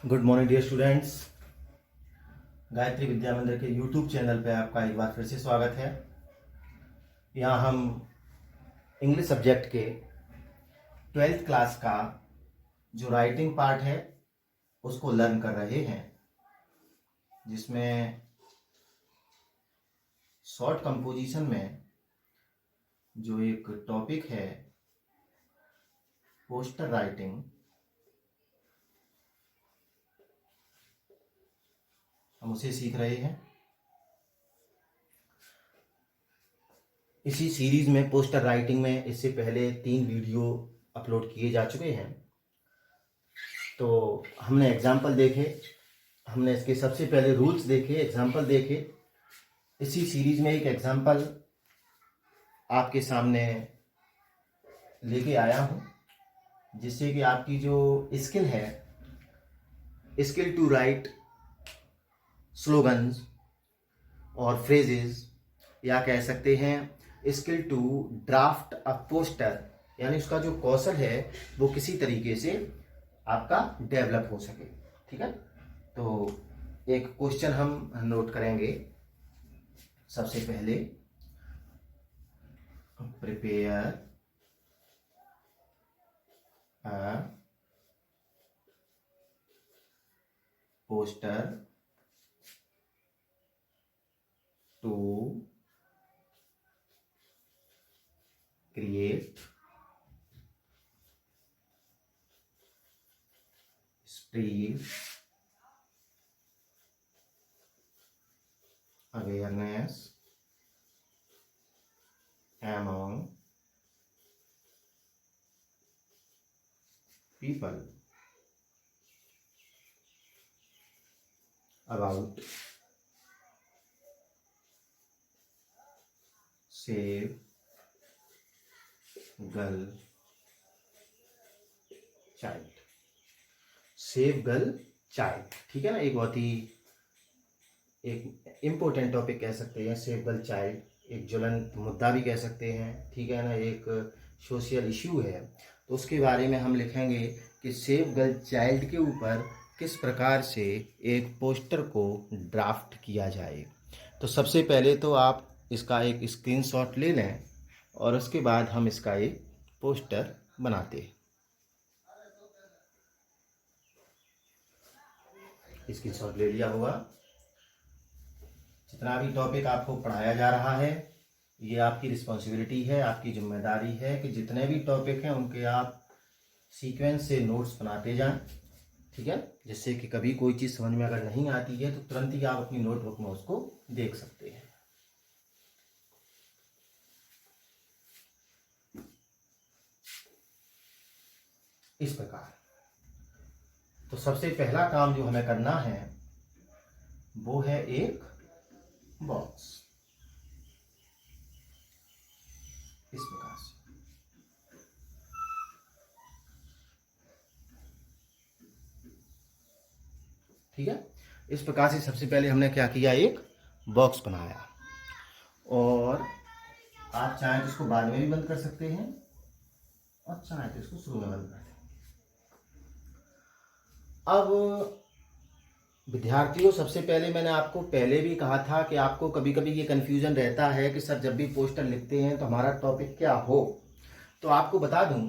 Good morning dear students. Gayatri Vidya Mandir के YouTube channel पे आपका एक बार फिर से स्वागत है। यहाँ हम इंग्लिश सब्जेक्ट के 12th क्लास का जो राइटिंग पार्ट है उसको लर्न कर रहे हैं, जिसमें शॉर्ट कंपोजिशन में जो एक टॉपिक है पोस्टर राइटिंग, हम उसे सीख रहे हैं। इसी सीरीज में पोस्टर राइटिंग में इससे पहले 3 वीडियो अपलोड किए जा चुके हैं। तो हमने एग्जाम्पल देखे, हमने इसके सबसे पहले रूल्स देखे, एग्जाम्पल देखे। इसी सीरीज में एक एग्जाम्पल आपके सामने लेके आया हूँ, जिससे कि आपकी जो स्किल है, स्किल टू राइट स्लोगन्स और फ्रेजेस, या कह सकते हैं skill to draft a poster, यानी उसका जो कौशल है वो किसी तरीके से आपका डेवलप हो सके। ठीक है, तो एक क्वेश्चन हम नोट करेंगे। सबसे पहले prepare a poster to create spread awareness among people about save girl child. Save girl child, ठीक है ना, एक बहुत ही एक इम्पोर्टेंट टॉपिक कह सकते हैं। सेव गर्ल चाइल्ड एक ज्वलंत मुद्दा भी कह सकते हैं, ठीक है ना, एक सोशल इश्यू है। तो उसके बारे में हम लिखेंगे कि सेव गर्ल चाइल्ड के ऊपर किस प्रकार से एक पोस्टर को ड्राफ्ट किया जाए। तो सबसे पहले तो आप इसका एक स्क्रीनशॉट ले लें और उसके बाद हम इसका एक पोस्टर बनाते हैं। स्क्रीनशॉट ले लिया होगा। जितना भी टॉपिक आपको पढ़ाया जा रहा है, ये आपकी रिस्पॉन्सिबिलिटी है, आपकी जिम्मेदारी है कि जितने भी टॉपिक हैं उनके आप सीक्वेंस से नोट्स बनाते जाएं। ठीक है, जिससे कि कभी कोई चीज़ समझ में अगर नहीं आती है तो तुरंत ही आप अपनी नोटबुक में उसको देख सकते हैं। इस प्रकार तो सबसे पहला काम जो हमें करना है वो है एक बॉक्स। इस प्रकार से ठीक है, इस प्रकार से सबसे पहले हमने क्या किया, एक बॉक्स बनाया। और आप चाहें तो इसको बाद में भी बंद कर सकते हैं और चाहें तो इसको शुरू में बंद कर दें। अब विद्यार्थियों, सबसे पहले मैंने आपको पहले भी कहा था कि आपको कभी कभी ये कन्फ्यूजन रहता है कि सर जब भी पोस्टर लिखते हैं तो हमारा टॉपिक क्या हो। तो आपको बता दूं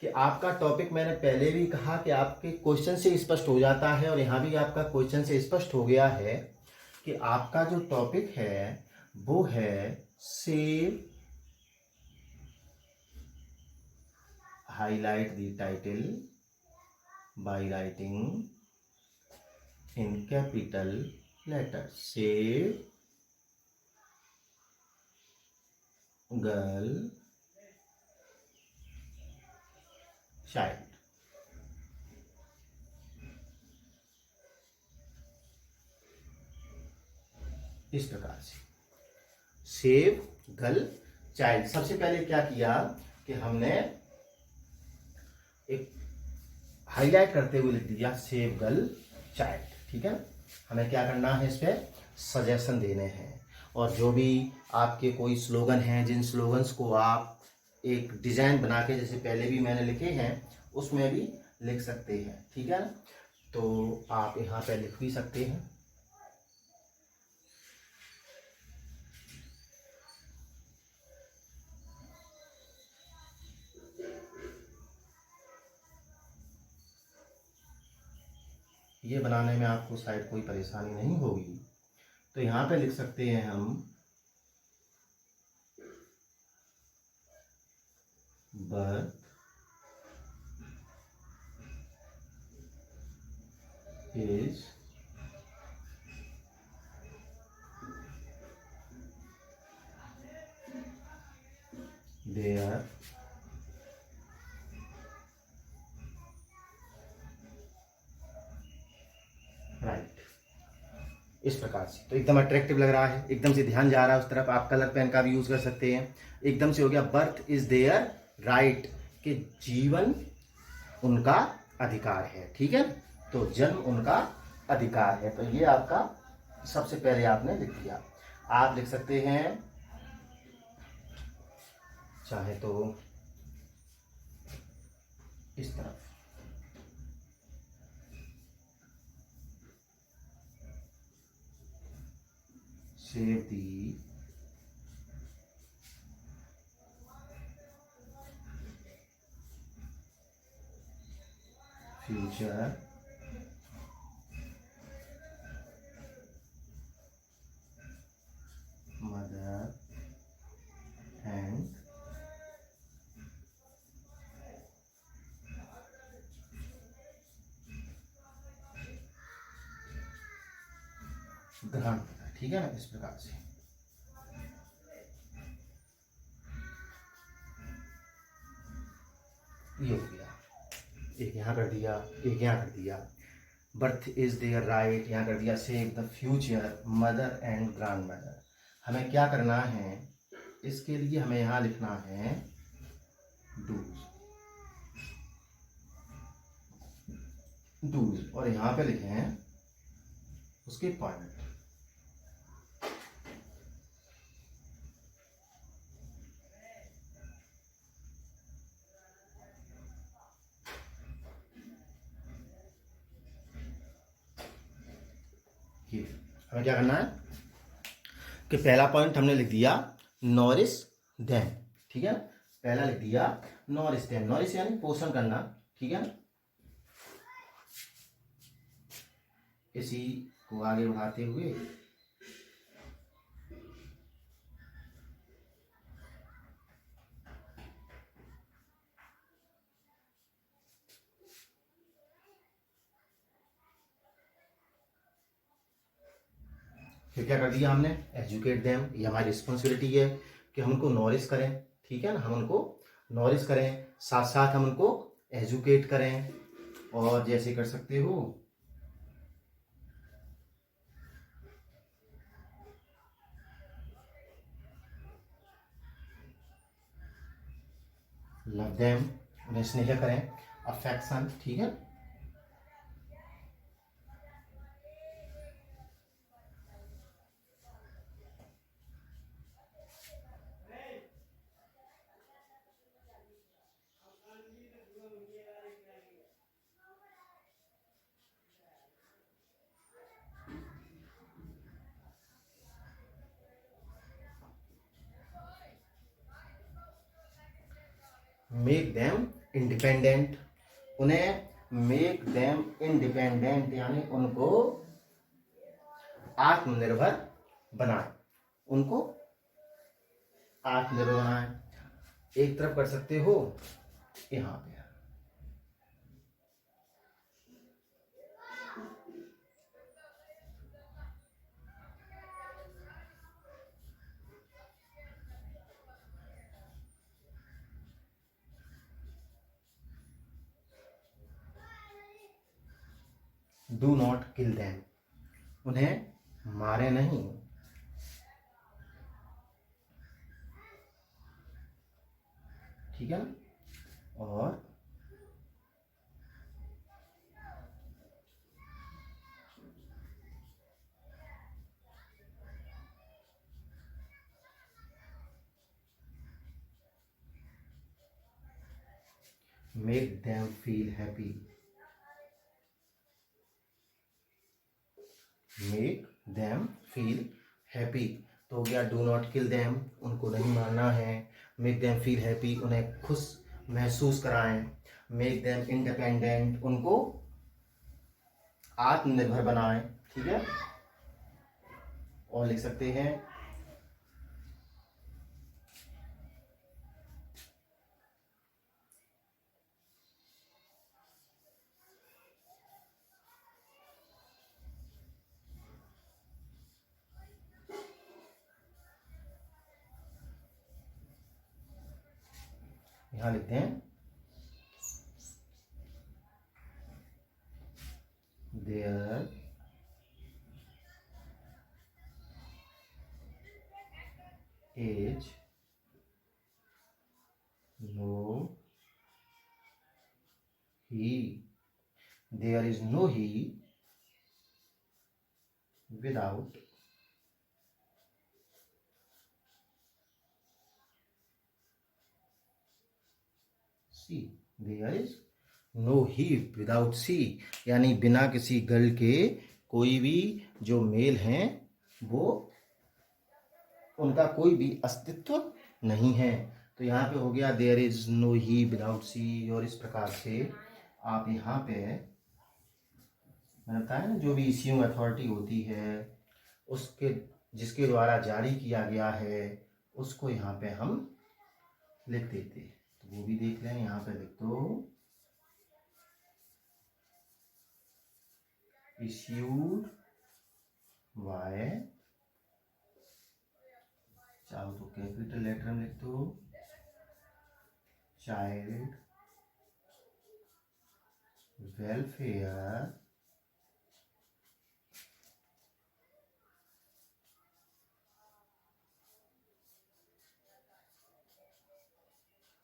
कि आपका टॉपिक, मैंने पहले भी कहा कि आपके क्वेश्चन से स्पष्ट हो जाता है, और यहाँ भी आपका क्वेश्चन से स्पष्ट हो गया है कि आपका जो टॉपिक है वो है save, highlight the title by writing in capital letters, save girl child। इस प्रकार से सेव गर्ल चाइल्ड। सबसे पहले क्या किया कि हमने एक हाईलाइट करते हुए लिख दिया सेव गर्ल चाइल्ड। ठीक है, हमें क्या करना है, इस पर सजेशन देने हैं, और जो भी आपके कोई स्लोगन हैं, जिन स्लोगन्स को आप एक डिज़ाइन बना के, जैसे पहले भी मैंने लिखे हैं, उसमें भी लिख सकते हैं। ठीक है ना, तो आप यहाँ पे लिख भी सकते हैं। ये बनाने में आपको शायद कोई परेशानी नहीं होगी, तो यहाँ पे लिख सकते हैं हम बर्थ इज देयर राइट। इस प्रकार से तो एकदम अट्रैक्टिव लग रहा है, एकदम से ध्यान जा रहा है उस तरफ। आप कलर पेन का भी यूज कर सकते हैं। एकदम से हो गया बर्थ इज देयर राइट, कि जीवन उनका अधिकार है। ठीक है, तो जन्म उनका अधिकार है। तो ये आपका सबसे पहले आपने लिख दिया। आप लिख सकते हैं चाहे तो इस तरफ, save the future mother and ग्रहण। ठीक है ना, इस प्रकार से। ये हो गया, एक यहाँ कर दिया, एक यहाँ कर दिया। बर्थ इज देयर राइट यहाँ कर दिया। Save the future mother and grand mother. हमें क्या करना है, इसके लिए हमें यहाँ लिखना है डूज, डूज, और यहाँ पे लिखे हैं उसके पॉइंट। ये हमें क्या करना है कि पहला पॉइंट हमने लिख दिया नॉरिश देम। ठीक है, पहला लिख दिया नॉरिश देम। नॉरिश यानी पोषण करना। ठीक है, इसी को आगे बढ़ाते हुए फिर क्या कर दिया हमने, एजुकेट देम। ये हमारी रिस्पॉन्सिबिलिटी है कि हम उनको नॉरिश करें। ठीक है ना, हम उनको नॉरिश करें, साथ साथ हम उनको एजुकेट करें। और जैसे कर सकते हो लव देम, उन्हें स्नेह करें, अफेक्शन। ठीक है, मेक देम इंडिपेंडेंट। उन्हें मेक देम इंडिपेंडेंट यानी उनको आत्मनिर्भर बनाए, उनको आत्मनिर्भर बनाए। एक तरफ कर सकते हो यहाँ पे, डू नॉट किल देम, उन्हें मारे नहीं। ठीक है ना, और make them feel happy. Make them feel happy. तो हो गया डू नॉट किल देम, उनको नहीं मारना है। मेक देम फील हैप्पी, उन्हें खुश महसूस कराएं। मेक देम इंडिपेंडेंट, उनको आत्मनिर्भर बनाएं। ठीक है, और लिख सकते हैं यहां लिखते हैं there is no he, there is no he without she. There is no he without she, यानी बिना किसी गर्ल के कोई भी जो मेल हैं वो उनका कोई भी अस्तित्व नहीं है। तो यहाँ पे हो गया there is no he without she. और इस प्रकार से आप यहाँ पे मैंने बताया ना, जो भी इश्यूइंग अथॉरिटी होती है उसके जिसके द्वारा जारी किया गया है उसको यहाँ पे हम लिख देते हैं। तो वो भी देख लें, यहाँ पे लिख दो इश्यूड बाय, चाहो तो कैपिटल लेटर में लिख दो, चाइल्ड वेलफेयर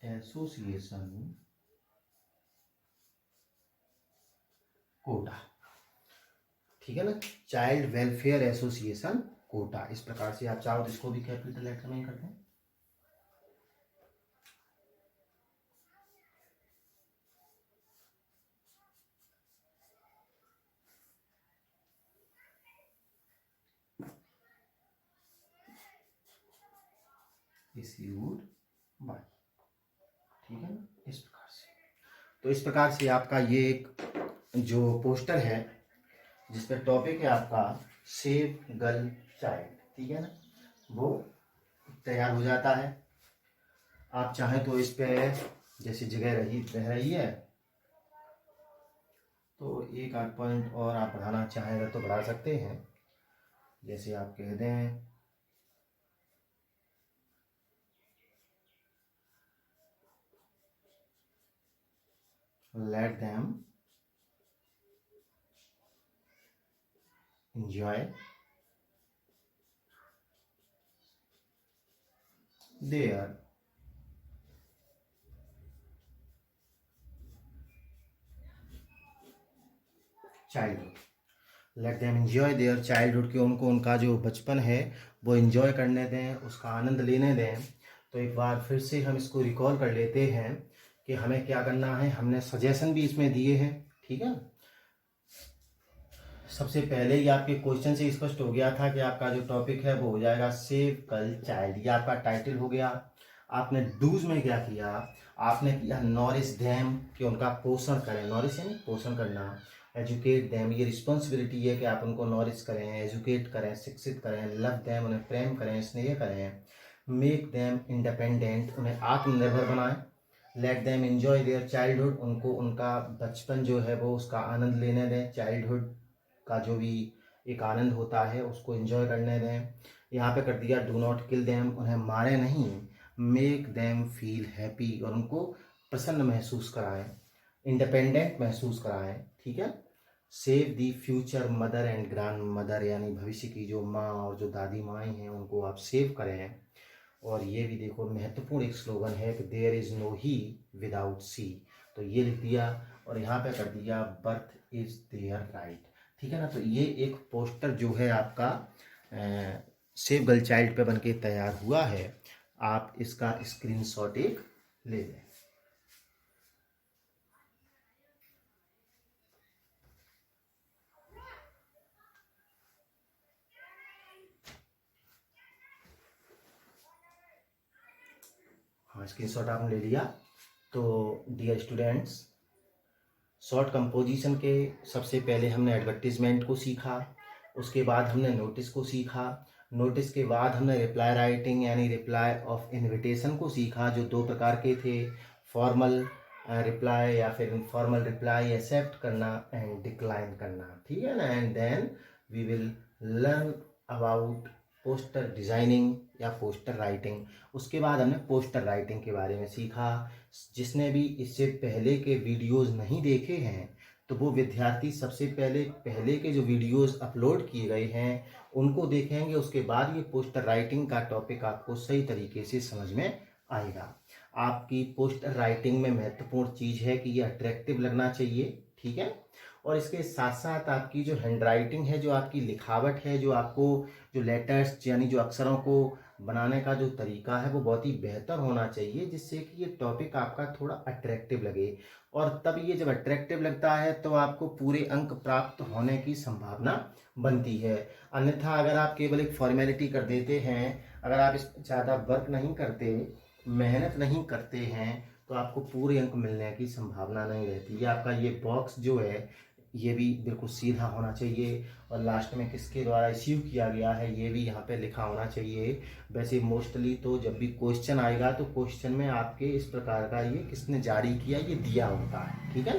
एसोसिएशन कोटा। ठीक है ना, चाइल्ड वेलफेयर एसोसिएशन कोटा। इस प्रकार से आप चाहो तो इसको भी कैपिटल लेटर में ही करते हैं। इश्यूड बाय, ठीक है ना, इस प्रकार से। तो इस प्रकार से आपका ये एक जो पोस्टर है जिस पर टॉपिक है आपका सेव गर्ल चाइल्ड, ठीक है ना, वो तैयार हो जाता है। आप चाहें तो इस पे जैसी जगह रह रही है तो एक आध पॉइंट और आप बढ़ाना चाहें तो बढ़ा सकते हैं। जैसे आप कह दें let them enjoy their childhood। Let them enjoy their childhood, कि उनको उनका जो बचपन है वो एंजॉय करने दें, उसका आनंद लेने दें। तो एक बार फिर से हम इसको रिकॉल कर लेते हैं कि हमें क्या करना है। हमने सजेशन भी इसमें दिए हैं, ठीक है। सबसे पहले ही आपके क्वेश्चन से स्पष्ट हो गया था कि आपका जो टॉपिक है वो हो जाएगा सेव गर्ल चाइल्ड, ये आपका टाइटल हो गया। आपने डूज में क्या किया, आपने किया नॉरिश देम, कि उनका पोषण करें। नॉरिश यानी पोषण करना। एजुकेट देम, ये रिस्पॉन्सिबिलिटी है कि आप उनको नॉरिश करें, एजुकेट करें, शिक्षित करें। लव देम, उन्हें प्रेम करें, स्नेह करें। मेक देम इंडिपेंडेंट, उन्हें आत्मनिर्भर बनाएं। Let them enjoy their childhood, उनको उनका बचपन जो है वो उसका आनंद लेने दें। चाइल्डहुड का जो भी एक आनंद होता है उसको एंजॉय करने दें। यहाँ पे कर दिया डू नॉट किल देम, उन्हें मारे नहीं। मेक देम फील हैप्पी, और उनको प्रसन्न महसूस कराएं, इंडिपेंडेंट महसूस कराएं। ठीक है। Save the future mother and grand mother, यानी भविष्य की जो माँ और जो दादी माएँ हैं उनको आप सेव करें। और ये भी देखो महत्वपूर्ण एक स्लोगन है कि there is no he without she, तो ये लिख दिया। और यहाँ पे कर दिया बर्थ इज देयर राइट। ठीक है ना, तो ये एक पोस्टर जो है आपका सेव गर्ल चाइल्ड पे बनके तैयार हुआ है। आप इसका स्क्रीनशॉट एक ले लें। हाँ, स्क्रीनशॉट आपने ले लिया। तो डियर स्टूडेंट्स, शॉर्ट कंपोजिशन के सबसे पहले हमने एडवर्टीजमेंट को सीखा, उसके बाद हमने नोटिस को सीखा, नोटिस के बाद हमने रिप्लाई राइटिंग यानी रिप्लाई ऑफ इनविटेशन को सीखा, जो दो प्रकार के थे, फॉर्मल रिप्लाई या फिर इनफॉर्मल रिप्लाई, एक्सेप्ट करना एंड डिक्लाइन करना, ठीक है ना। And then we will learn about poster designing या पोस्टर राइटिंग। उसके बाद हमने पोस्टर राइटिंग के बारे में सीखा। जिसने भी इससे पहले के वीडियोस नहीं देखे हैं तो वो विद्यार्थी सबसे पहले के जो वीडियोस अपलोड किए गए हैं उनको देखेंगे, उसके बाद ये पोस्टर राइटिंग का टॉपिक आपको सही तरीके से समझ में आएगा। आपकी पोस्टर राइटिंग में महत्वपूर्ण चीज़ है कि ये अट्रैक्टिव लगना चाहिए, ठीक है। और इसके साथ साथ आपकी जो हैंड राइटिंग है, जो आपकी लिखावट है, जो आपको जो लेटर्स यानी जो अक्षरों को बनाने का जो तरीका है वो बहुत ही बेहतर होना चाहिए, जिससे कि ये टॉपिक आपका थोड़ा अट्रैक्टिव लगे। और तब ये जब अट्रैक्टिव लगता है तो आपको पूरे अंक प्राप्त होने की संभावना बनती है। अन्यथा अगर आप केवल एक फॉर्मेलिटी कर देते हैं, अगर आप इस ज़्यादा वर्क नहीं करते, मेहनत नहीं करते हैं, तो आपको पूरे अंक मिलने की संभावना नहीं रहती है। आपका ये बॉक्स जो है ये भी बिल्कुल सीधा होना चाहिए, और लास्ट में किसके द्वारा इश्यू किया गया है ये भी यहाँ पे लिखा होना चाहिए। वैसे मोस्टली तो जब भी क्वेश्चन आएगा तो क्वेश्चन में आपके इस प्रकार का ये किसने जारी किया ये दिया होता है, ठीक है।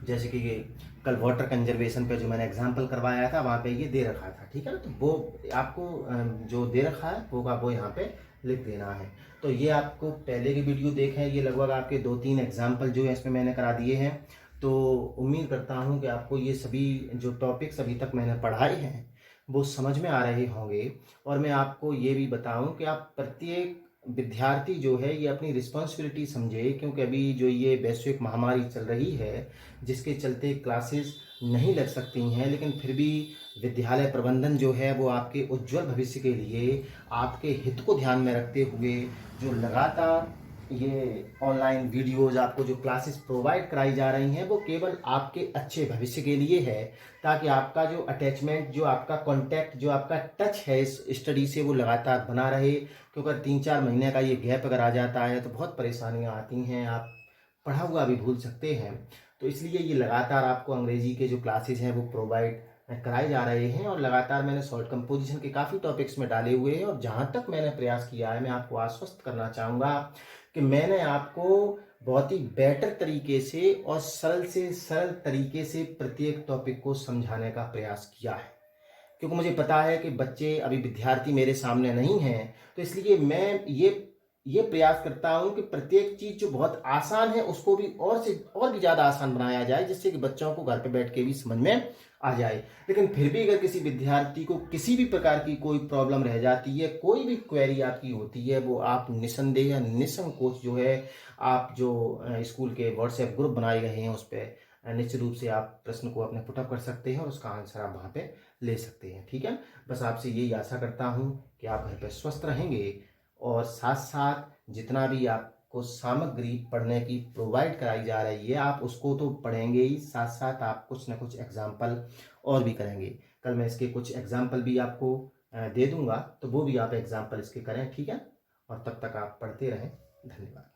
जैसे कि ये कल वाटर कंजर्वेशन पे जो मैंने एग्जाम्पल करवाया था वहाँ पे ये दे रखा था, ठीक है ना। तो वो आपको जो दे रखा है वो यहाँ पे लिख देना है। तो ये आपको पहले की वीडियो देखें, ये लगभग आपके 2-3 एग्जाम्पल जो है इसमें मैंने करा दिए हैं। तो उम्मीद करता हूँ कि आपको ये सभी जो टॉपिक्स अभी तक मैंने पढ़ाए हैं वो समझ में आ रहे होंगे। और मैं आपको ये भी बताऊँ कि आप प्रत्येक विद्यार्थी जो है ये अपनी रिस्पॉन्सिबिलिटी समझे, क्योंकि अभी जो ये वैश्विक महामारी चल रही है जिसके चलते क्लासेस नहीं लग सकती हैं, लेकिन फिर भी विद्यालय प्रबंधन जो है वो आपके उज्जवल भविष्य के लिए आपके हित को ध्यान में रखते हुए जो लगातार ये ऑनलाइन वीडियोज आपको जो क्लासेस प्रोवाइड कराई जा रही हैं वो केवल आपके अच्छे भविष्य के लिए है, ताकि आपका जो अटैचमेंट, जो आपका कांटेक्ट, जो आपका टच है इस स्टडी से वो लगातार बना रहे। क्योंकि 3-4 महीने का ये गैप अगर आ जाता है तो बहुत परेशानियां आती हैं, आप पढ़ा हुआ भी भूल सकते हैं। तो इसलिए ये लगातार आपको अंग्रेजी के जो क्लासेज हैं वो प्रोवाइड कराए जा रहे हैं, और लगातार मैंने शॉर्ट कंपोजिशन के काफ़ी टॉपिक्स में डाले हुए हैं। और जहाँ तक मैंने प्रयास किया है मैं आपको आश्वस्त करना चाहूँगा कि मैंने आपको बहुत ही बेटर तरीके से और सरल से सरल तरीके से प्रत्येक टॉपिक को समझाने का प्रयास किया है, क्योंकि मुझे पता है कि बच्चे अभी विद्यार्थी मेरे सामने नहीं हैं। तो इसलिए मैं ये प्रयास करता हूं कि प्रत्येक चीज़ जो बहुत आसान है उसको भी और भी ज़्यादा आसान बनाया जाए, जिससे कि बच्चों को घर पे बैठ के भी समझ में आ जाए। लेकिन फिर भी अगर किसी विद्यार्थी को किसी भी प्रकार की कोई प्रॉब्लम रह जाती है, कोई भी क्वेरी आपकी होती है, वो आप निसंदेह या निसंकोच जो है आप जो स्कूल के व्हाट्सएप ग्रुप बनाए गए हैं उस पर निश्चित रूप से आप प्रश्न को अपने पुटअप कर सकते हैं और उसका आंसर आप वहाँ पे ले सकते हैं, ठीक है। बस आपसे यही आशा करता हूँ कि आप घर पे स्वस्थ रहेंगे, और साथ साथ जितना भी आपको सामग्री पढ़ने की प्रोवाइड कराई जा रही है आप उसको तो पढ़ेंगे ही, साथ साथ आप कुछ ना कुछ एग्जाम्पल और भी करेंगे। कल मैं इसके कुछ एग्जाम्पल भी आपको दे दूंगा, तो वो भी आप एग्जाम्पल इसके करें, ठीक है। और तब तक आप पढ़ते रहें। धन्यवाद।